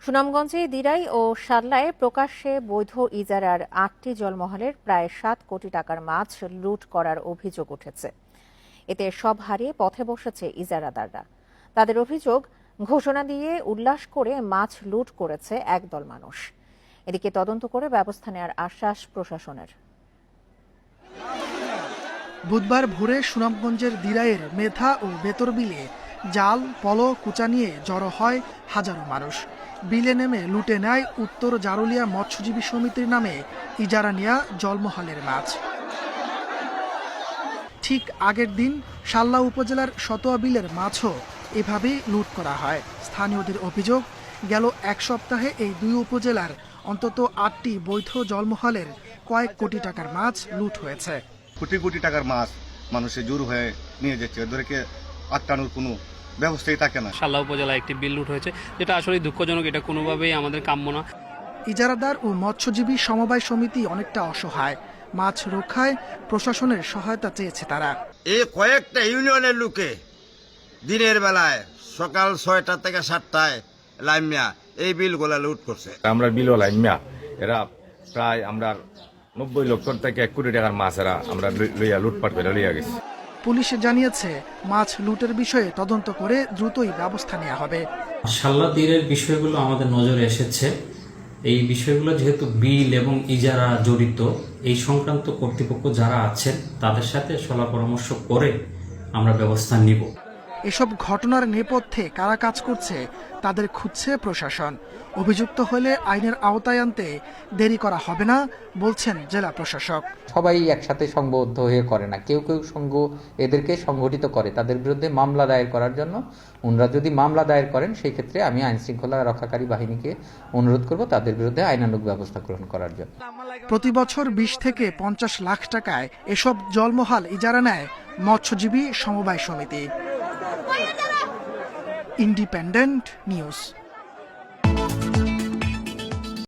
সুনামগঞ্জে দিরাই ও শাল্লায় প্রকাশ্যে বৈধ ইজারার ৮টি জলমহলের প্রায় ৭ কোটি টাকার মাছ লুট করার অভিযোগ উঠেছে। এতে সব হারিয়ে পথে বসেছে ইজারাদাররা। তাদের অভিযোগ, ঘোষণা দিয়ে উল্লাস করে মাছ লুট করেছে একদল মানুষ। এদিকে তদন্ত করে ব্যবস্থা নেওয়ার আশ্বাস প্রশাসনের। বুধবার ভোরে সুনামগঞ্জের দিরাইয়ের মেধা ও বেতরবিলে জাল, পল, কুচা নিয়ে জড়ো হয় হাজারো মানুষ। বিলে নেমে লুটে নেয় উত্তর জারুলিয়া মৎস্যজীবী সমিতির নামে ইজারা নেয়া জলমহলের মাছ। ঠিক আগের দিন শাল্লা উপজেলার শতোয়া বিলের মাছও এভাবেই লুট করা হয়। স্থানীয়দের অভিযোগ, গেল এক সপ্তাহে এই দুই উপজেলার অন্তত ৮টি বৈধ জলমহলের কয়েক কোটি টাকার মাছ লুট হয়েছে। কোটি কোটি টাকার মাছ মানুষের জোর হয়ে নিয়ে যাচ্ছে, ওদেরকে আটকানোর কোনো ব্যবস্থাই থাকে না। শাল্লা উপজেলায় একটি বিল লুট হয়েছে, যেটা আসলে দুঃখজনক। এটা কোনোভাবেই আমাদের কাম্য না। ইজারাদার ও মৎস্যজীবী সমবায় সমিতি অনেকটা অসহায়। মাছ রক্ষায় প্রশাসনের সহায়তা চেয়েছে তারা। এই কয়েকটা ইউনিয়নের লোকে দিনের বেলায় সকাল ৬টা থেকে ৭টায় লাইমিয়া এই বিলগুলা লুট করছে। আমরা বিল লাইমিয়া এরা প্রায় আমরা ৯০ লক্ষ থেকে ১ কোটি টাকার মাছ এরা আমরা লইয়া লুটপাট করে লইয়া গেছি। পুলিশ জানিয়েছে মাছ লুটের বিষয়ে তদন্ত করে দ্রুতই ব্যবস্থা নেওয়া হবে। শাল্লা তীরের বিষয়গুলো আমাদের নজরে এসেছে। এই বিষয়গুলো যেহেতু বিল এবং ইজারা জড়িত, এই সংক্রান্ত কর্তৃপক্ষ যারা আছেন তাদের সাথে সলা পরামর্শ করে আমরা ব্যবস্থা নিব। এসব ঘটনার নেপথ্যে কারা কাজ করছে তাদের খুঁজছে প্রশাসন। অভিযুক্ত হলে আইনের আওতায় আনতে দেরি করা হবে না বলছেন জেলা প্রশাসক। সবাই একসাথে সংঘবদ্ধ হয়ে করে না, কেউ কেউ এদেরকে সংগঠিত করে তাদের বিরুদ্ধে মামলা দায়ের করার জন্য। ওনারা যদি মামলা দায়ের করেন সেই ক্ষেত্রে আমি আইন শৃঙ্খলা রক্ষাকারী বাহিনীকে অনুরোধ করব তাদের বিরুদ্ধে আইনানুগ ব্যবস্থা গ্রহণ করার জন্য। প্রতি বছর ২০ থেকে ৫০ লাখ টাকায় এসব জলমহাল ইজারা নেয় মৎস্যজীবী সমবায় সমিতি। Independent news.